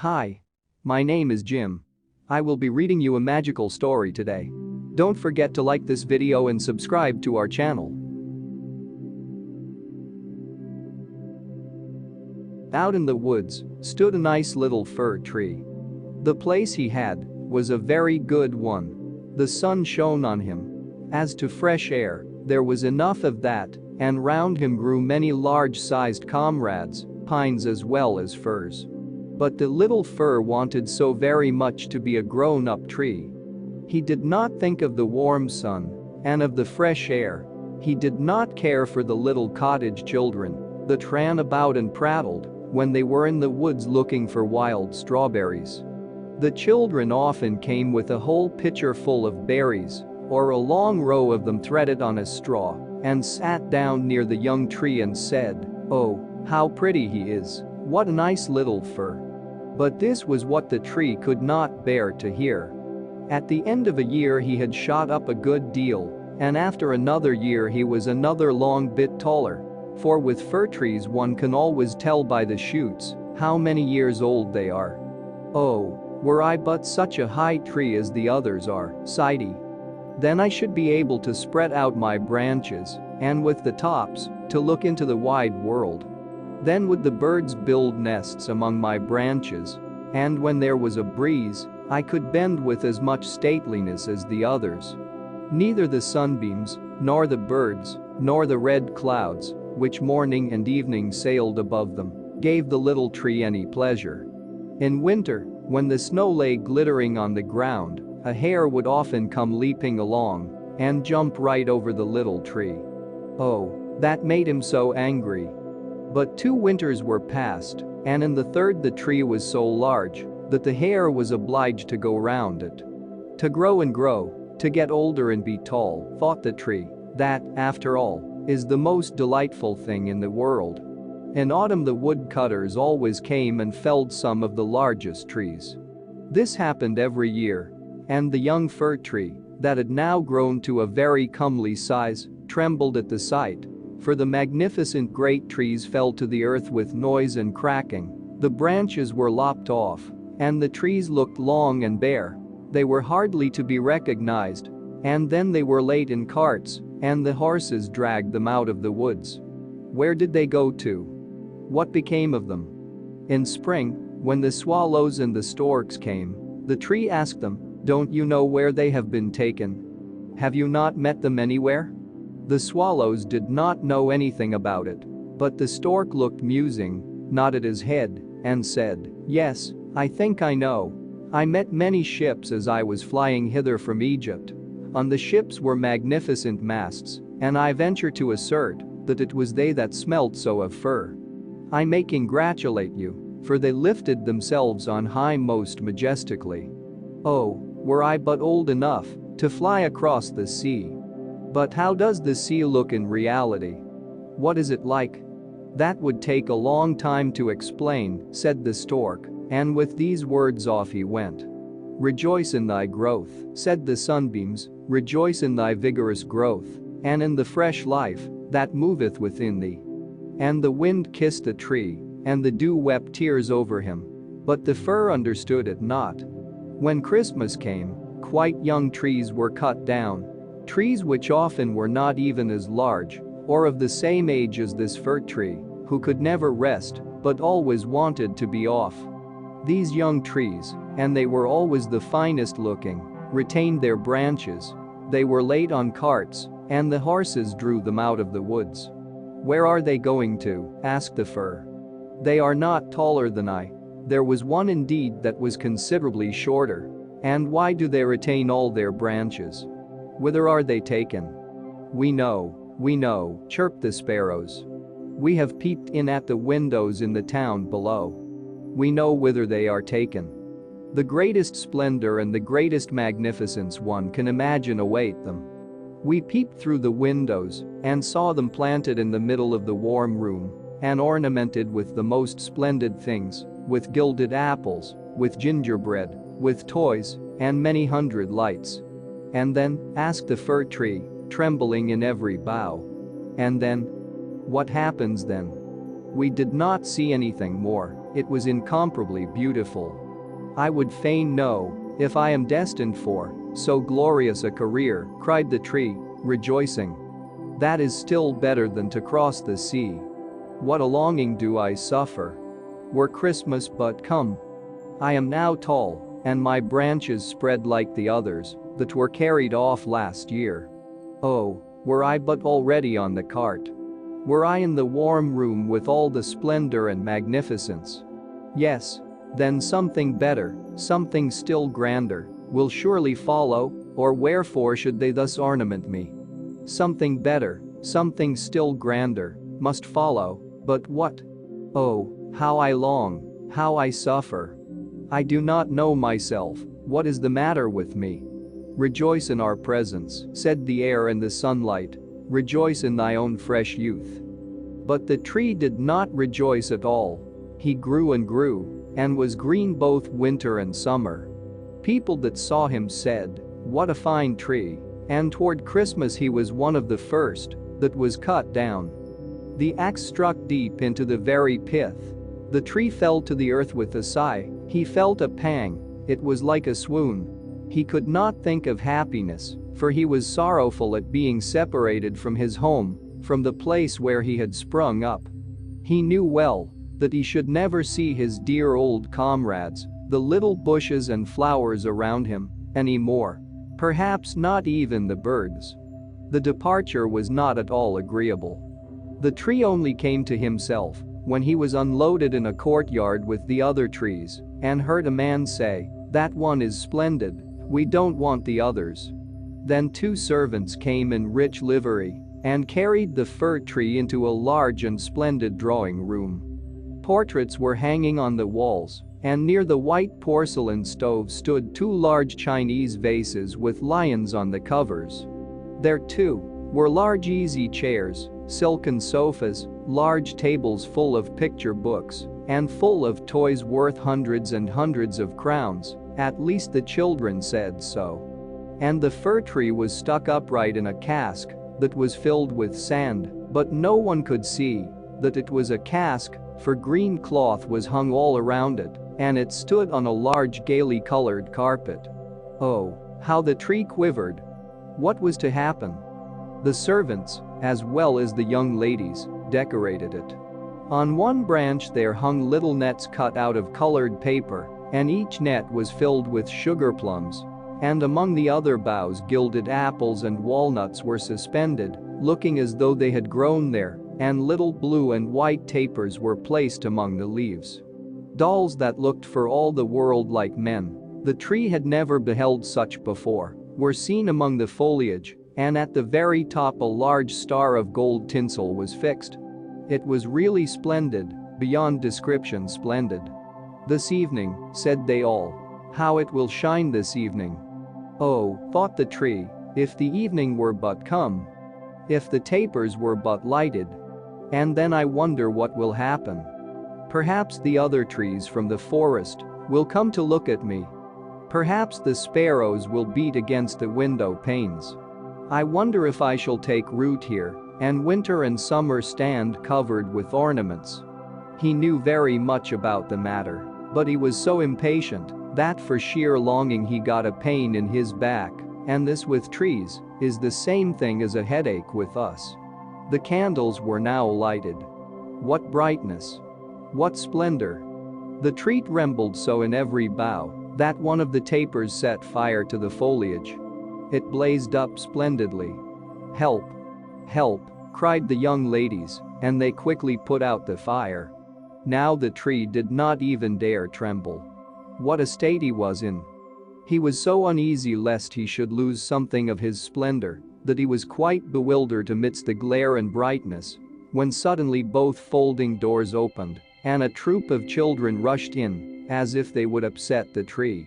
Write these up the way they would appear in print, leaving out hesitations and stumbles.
Hi. My name is Jim. I will be reading you a magical story today. Don't forget to like this video and subscribe to our channel. Out in the woods stood a nice little fir tree. The place he had was a very good one. The sun shone on him. As to fresh air, there was enough of that, and round him grew many large-sized comrades, pines as well as firs. But the little fir wanted so very much to be a grown-up tree. He did not think of the warm sun and of the fresh air. He did not care for the little cottage children that ran about and prattled when they were in the woods looking for wild strawberries. The children often came with a whole pitcher full of berries, or a long row of them threaded on a straw, and sat down near the young tree and said, "Oh, how pretty he is, what a nice little fir." But this was what the tree could not bear to hear. At the end of a year he had shot up a good deal, and after another year he was another long bit taller. For with fir trees one can always tell by the shoots how many years old they are. "Oh, were I but such a high tree as the others are," sighed he. "Then I should be able to spread out my branches, and with the tops, to look into the wide world. Then would the birds build nests among my branches, and when there was a breeze, I could bend with as much stateliness as the others." Neither the sunbeams, nor the birds, nor the red clouds, which morning and evening sailed above them, gave the little tree any pleasure. In winter, when the snow lay glittering on the ground, a hare would often come leaping along and jump right over the little tree. Oh, that made him so angry. But 2 winters were past, and in the third the tree was so large that the hare was obliged to go round it. To grow and grow, to get older and be tall, thought the tree, that, after all, is the most delightful thing in the world. In autumn the woodcutters always came and felled some of the largest trees. This happened every year, and the young fir tree, that had now grown to a very comely size, trembled at the sight. For the magnificent great trees fell to the earth with noise and cracking. The branches were lopped off, and the trees looked long and bare. They were hardly to be recognized. And then they were laid in carts, and the horses dragged them out of the woods. Where did they go to? What became of them? In spring, when the swallows and the storks came, the tree asked them, "Don't you know where they have been taken? Have you not met them anywhere?" The swallows did not know anything about it, but the stork looked musing, nodded his head, and said, "Yes, I think I know. I met many ships as I was flying hither from Egypt. On the ships were magnificent masts, and I venture to assert that it was they that smelt so of fir. I may congratulate you, for they lifted themselves on high most majestically. Oh, were I but old enough to fly across the sea. But how does the sea look in reality? What is it like? That would take a long time to explain," said the stork, and with these words off he went. "Rejoice in thy growth," said the sunbeams, "rejoice in thy vigorous growth, and in the fresh life that moveth within thee." And the wind kissed the tree, and the dew wept tears over him. But the fir understood it not. When Christmas came, quite young trees were cut down. Trees which often were not even as large or of the same age as this fir tree, who could never rest but always wanted to be off. These young trees, and they were always the finest looking, retained their branches. They were laid on carts, and the horses drew them out of the woods. "Where are they going to?" asked the fir. "They are not taller than I. There was one indeed that was considerably shorter. And why do they retain all their branches? Whither are they taken?" We know," chirped the sparrows. "We have peeped in at the windows in the town below. We know whither they are taken. The greatest splendor and the greatest magnificence one can imagine await them. We peeped through the windows and saw them planted in the middle of the warm room and ornamented with the most splendid things, with gilded apples, with gingerbread, with toys, and many hundred lights." "And then?" asked the fir tree, trembling in every bough. "And then? What happens then?" "We did not see anything more," It was incomparably beautiful. "I would fain know if I am destined for so glorious a career," cried the tree, rejoicing. "That is still better than to cross the sea. What a longing do I suffer. Were Christmas but come. I am now tall, and my branches spread like the others that were carried off last year. Oh, were I but already on the cart. Were I in the warm room with all the splendor and magnificence. Yes, then something better, something still grander, will surely follow, or wherefore should they thus ornament me? Something better, something still grander, must follow, but what? Oh, how I long, how I suffer. I do not know myself, what is the matter with me? Rejoice in our presence," said the air and the sunlight. "Rejoice in thy own fresh youth." But the tree did not rejoice at all. He grew and was green both winter and summer. People that saw him said, "What a fine tree," and toward Christmas he was one of the first that was cut down. The axe struck deep into the very pith. The tree fell to the earth with a sigh. He felt a pang. It was like a swoon. He could not think of happiness, for he was sorrowful at being separated from his home, from the place where he had sprung up. He knew well that he should never see his dear old comrades, the little bushes and flowers around him, anymore. Perhaps not even the birds. The departure was not at all agreeable. The tree only came to himself when he was unloaded in a courtyard with the other trees and heard a man say, "That one is splendid, we don't want the others." Then 2 servants came in rich livery and carried the fir tree into a large and splendid drawing room. Portraits were hanging on the walls, and near the white porcelain stove stood 2 large Chinese vases with lions on the covers. There too were large easy chairs, silken sofas, large tables full of picture books, and full of toys worth hundreds and hundreds of crowns, at least the children said so. And the fir tree was stuck upright in a cask that was filled with sand, but no one could see that it was a cask, for green cloth was hung all around it, and it stood on a large gaily colored carpet. Oh, how the tree quivered! What was to happen? The servants, as well as the young ladies, decorated it. On one branch there hung little nets cut out of colored paper, and each net was filled with sugar plums. And among the other boughs gilded apples and walnuts were suspended, looking as though they had grown there, and little blue and white tapers were placed among the leaves. Dolls that looked for all the world like men, the tree had never beheld such before, were seen among the foliage, and at the very top a large star of gold tinsel was fixed. It was really splendid, beyond description splendid. "This evening," said they all. "How it will shine this evening." Oh, thought the tree, if the evening were but come. If the tapers were but lighted. And then I wonder what will happen. Perhaps the other trees from the forest will come to look at me. Perhaps the sparrows will beat against the window panes. I wonder if I shall take root here, and winter and summer stand covered with ornaments. He knew very much about the matter, but he was so impatient that for sheer longing he got a pain in his back, and this with trees is the same thing as a headache with us. The candles were now lighted. What brightness! What splendor! The tree trembled so in every bough that one of the tapers set fire to the foliage. It blazed up splendidly. "Help! Help!" cried the young ladies, and they quickly put out the fire. Now the tree did not even dare tremble. What a state he was in! He was so uneasy lest he should lose something of his splendor that he was quite bewildered amidst the glare and brightness, when suddenly both folding doors opened and a troop of children rushed in, as if they would upset the tree.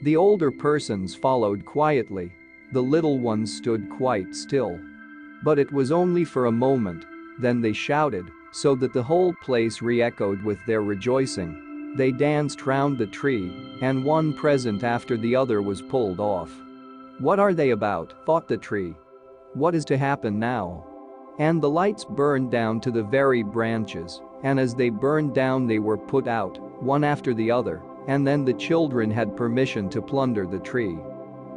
The older persons followed quietly. The little ones stood quite still. But it was only for a moment, then they shouted, so that the whole place re-echoed with their rejoicing. They danced round the tree, and one present after the other was pulled off. "What are they about?" thought the tree. "What is to happen now?" And the lights burned down to the very branches, and as they burned down they were put out, one after the other, and then the children had permission to plunder the tree.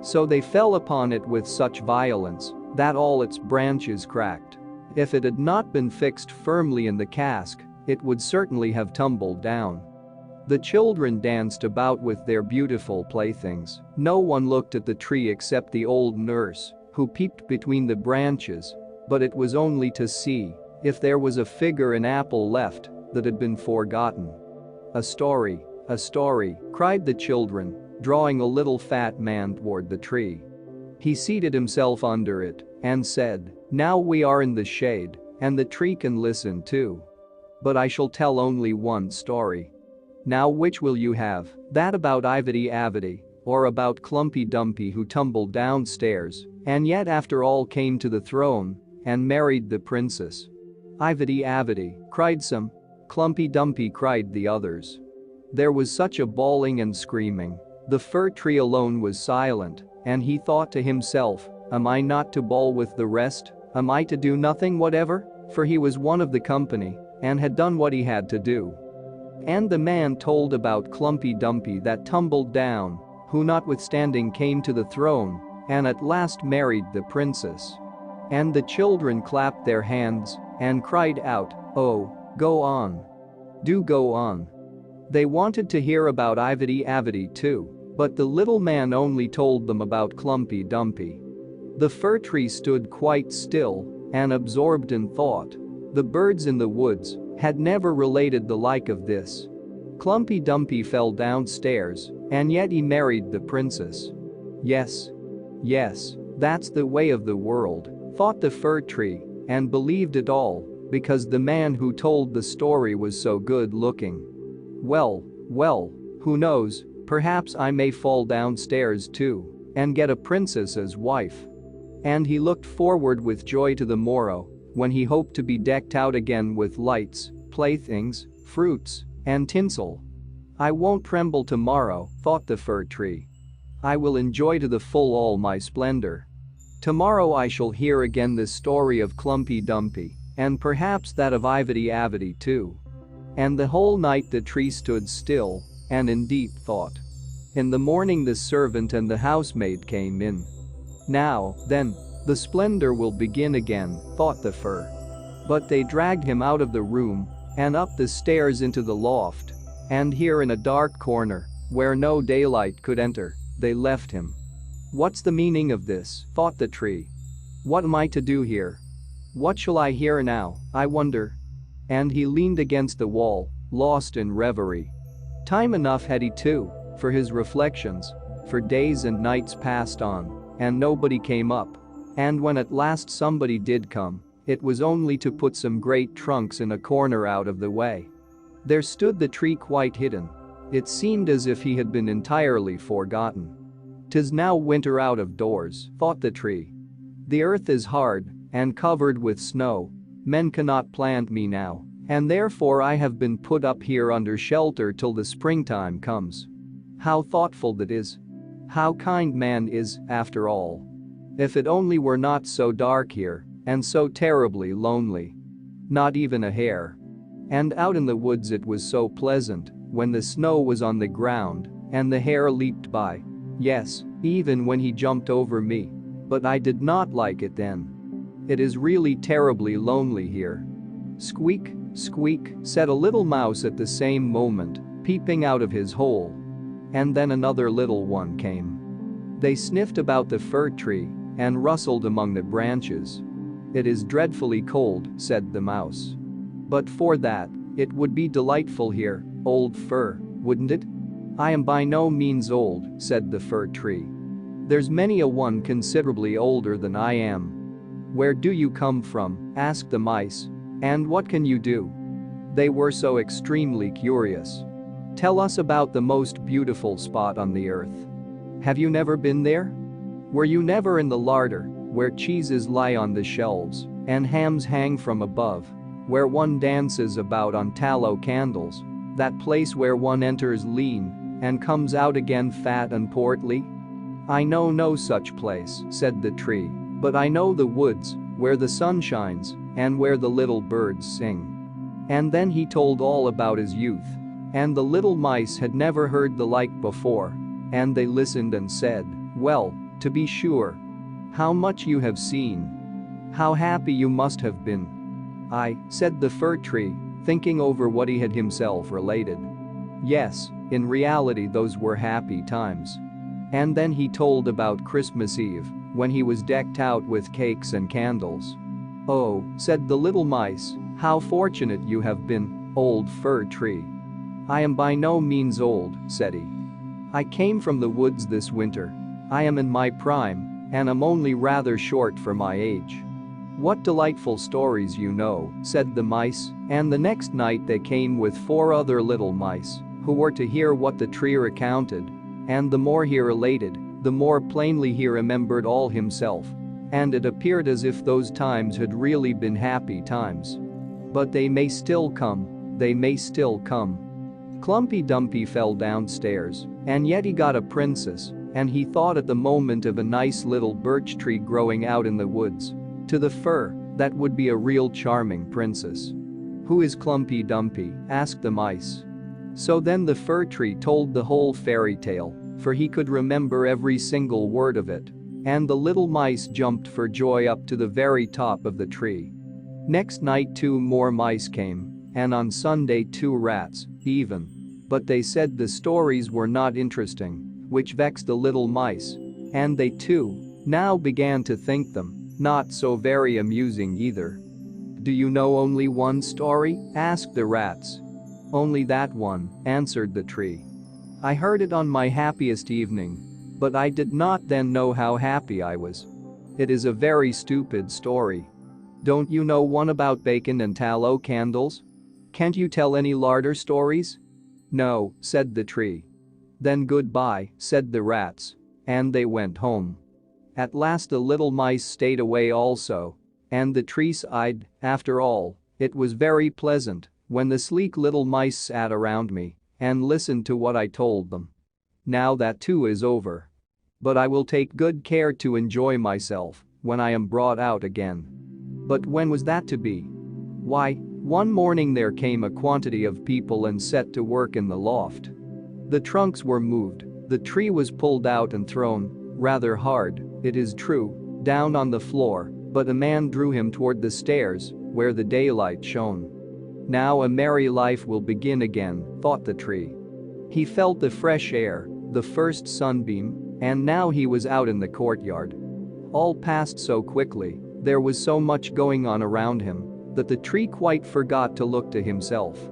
So they fell upon it with such violence that all its branches cracked. If it had not been fixed firmly in the cask, it would certainly have tumbled down. The children danced about with their beautiful playthings. No one looked at the tree except the old nurse, who peeped between the branches, but it was only to see if there was a fig or an apple left that had been forgotten. A story, cried the children, drawing a little fat man toward the tree. He seated himself under it and said, "Now we are in the shade, and the tree can listen too. But I shall tell only one story. Now which will you have, that about Ivedy Avedy, or about Klumpy Dumpy who tumbled downstairs and yet after all came to the throne and married the princess?" "Ivedy Avedy," cried some. "Klumpy Dumpy," cried the others. There was such a bawling and screaming. The fir tree alone was silent, and he thought to himself, "Am I not to bawl with the rest? Am I to do nothing whatever?" For he was one of the company and had done what he had to do. And the man told about Klumpy Dumpy that tumbled down, who notwithstanding came to the throne and at last married the princess. And the children clapped their hands and cried out, "Oh, go on. Do go on." They wanted to hear about Ivedy Avedy too, but the little man only told them about Klumpy Dumpy. The fir tree stood quite still and absorbed in thought. The birds in the woods had never related the like of this. Klumpy Dumpy fell downstairs, and yet he married the princess. Yes, that's the way of the world, thought the fir tree, and believed it all because the man who told the story was so good looking. Well, who knows, perhaps I may fall downstairs too and get a princess as wife. And he looked forward with joy to the morrow when he hoped to be decked out again with lights, playthings, fruits, and tinsel. I won't tremble tomorrow, thought the fir tree. I will enjoy to the full all my splendor. Tomorrow I shall hear again the story of Klumpy Dumpy, and perhaps that of Ivedy Avedy too. And the whole night the tree stood still and in deep thought. In the morning the servant and the housemaid came in. Now, then, the splendor will begin again, thought the fir. But they dragged him out of the room and up the stairs into the loft, and here in a dark corner, where no daylight could enter, they left him. What's the meaning of this, thought the tree. What am I to do here? What shall I hear now, I wonder? And he leaned against the wall, lost in reverie. Time enough had he too, for his reflections, for days and nights passed on, and nobody came up. And when at last somebody did come, it was only to put some great trunks in a corner out of the way. There stood the tree quite hidden. It seemed as if he had been entirely forgotten. "'Tis now winter out of doors," thought the tree. "The earth is hard and covered with snow. Men cannot plant me now, and therefore I have been put up here under shelter till the springtime comes. How thoughtful that is. How kind man is, after all. If it only were not so dark here and so terribly lonely. Not even a hare. And out in the woods it was so pleasant when the snow was on the ground and the hare leaped by. Yes, even when he jumped over me. But I did not like it then. It is really terribly lonely here." "Squeak, squeak," said a little mouse at the same moment, peeping out of his hole. And then another little one came. They sniffed about the fir tree and rustled among the branches. "It is dreadfully cold," said the mouse. "But for that, it would be delightful here, old fir, wouldn't it?" "I am by no means old," said the fir tree. "There's many a one considerably older than I am." "Where do you come from?" asked the mice. "And what can you do?" They were so extremely curious. "Tell us about the most beautiful spot on the earth. Have you never been there? Were you never in the larder, where cheeses lie on the shelves and hams hang from above, where one dances about on tallow candles, that place where one enters lean and comes out again fat and portly?" "I know no such place," said the tree, "but I know the woods, where the sun shines and where the little birds sing." And then he told all about his youth. And the little mice had never heard the like before. And they listened and said, "Well, to be sure. How much you have seen. How happy you must have been." "I," said the fir tree, thinking over what he had himself related. "Yes, in reality those were happy times." And then he told about Christmas Eve, when he was decked out with cakes and candles. "Oh," said the little mice, "how fortunate you have been, old fir tree." "I am by no means old," said he. "I came from the woods this winter. I am in my prime, and am only rather short for my age." "What delightful stories you know," said the mice, and the next night they came with 4 other little mice, who were to hear what the tree recounted. And the more he related, the more plainly he remembered all himself. And it appeared as if those times had really been happy times. But they may still come, they may still come. Klumpy Dumpy fell downstairs, and yet he got a princess, and he thought at the moment of a nice little birch tree growing out in the woods. To the fir, that would be a real charming princess. "Who is Klumpy Dumpy?" asked the mice. So then the fir tree told the whole fairy tale, for he could remember every single word of it. And the little mice jumped for joy up to the very top of the tree. Next night 2 more mice came, and on Sunday 2 rats, even. But they said the stories were not interesting, which vexed the little mice. And they too now began to think them not so very amusing either. "Do you know only one story?" asked the rats. "Only that one," answered the tree. "I heard it on my happiest evening. But I did not then know how happy I was. It is a very stupid story. Don't you know one about bacon and tallow candles? Can't you tell any larder stories?" "No," said the tree. "Then goodbye," said the rats. And they went home. At last the little mice stayed away also. And the tree sighed, "After all, it was very pleasant when the sleek little mice sat around me and listened to what I told them. Now that too is over. But I will take good care to enjoy myself when I am brought out again." But when was that to be? Why, one morning there came a quantity of people and set to work in the loft. The trunks were moved, the tree was pulled out and thrown, rather hard, it is true, down on the floor, but a man drew him toward the stairs, where the daylight shone. Now a merry life will begin again, thought the tree. He felt the fresh air, the first sunbeam, and now he was out in the courtyard. All passed so quickly, there was so much going on around him, that the tree quite forgot to look to himself.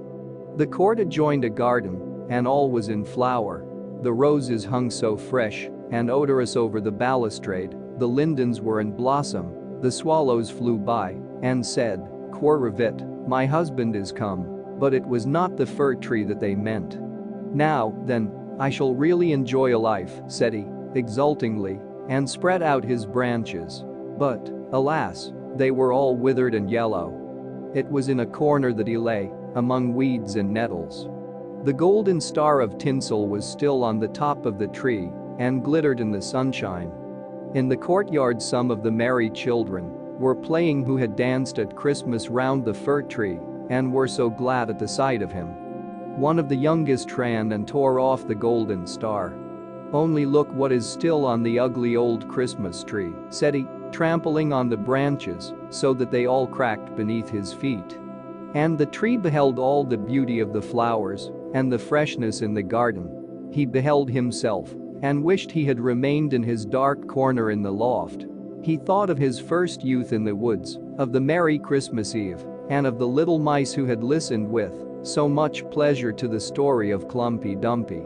The court adjoined a garden, and all was in flower. The roses hung so fresh and odorous over the balustrade, the lindens were in blossom, the swallows flew by and said, "Quirrivit, my husband is come," but it was not the fir tree that they meant. "Now, then, I shall really enjoy a life," said he, exultingly, and spread out his branches. But, alas, they were all withered and yellow. It was in a corner that he lay, among weeds and nettles. The golden star of tinsel was still on the top of the tree and glittered in the sunshine. In the courtyard some of the merry children were playing who had danced at Christmas round the fir tree and were so glad at the sight of him. One of the youngest ran and tore off the golden star. "Only look what is still on the ugly old Christmas tree," said he, trampling on the branches so that they all cracked beneath his feet. And the tree beheld all the beauty of the flowers and the freshness in the garden. He beheld himself and wished he had remained in his dark corner in the loft. He thought of his first youth in the woods, of the merry Christmas Eve, and of the little mice who had listened with so much pleasure to the story of Klumpy Dumpy.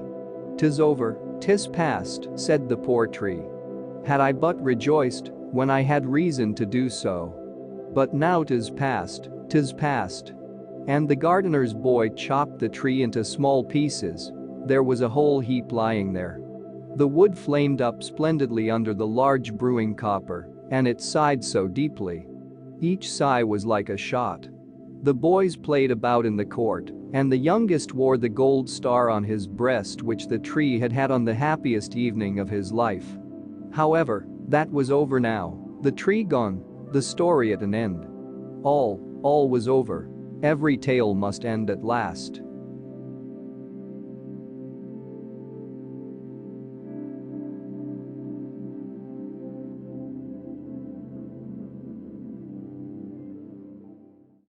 "'Tis over, 'tis past," said the poor tree. "Had I but rejoiced when I had reason to do so. But now 'tis past, 'tis past." And the gardener's boy chopped the tree into small pieces. There was a whole heap lying there. The wood flamed up splendidly under the large brewing copper, and it sighed so deeply. Each sigh was like a shot. The boys played about in the court, and the youngest wore the gold star on his breast which the tree had had on the happiest evening of his life. However, that was over now, the tree gone, the story at an end. All was over. Every tale must end at last.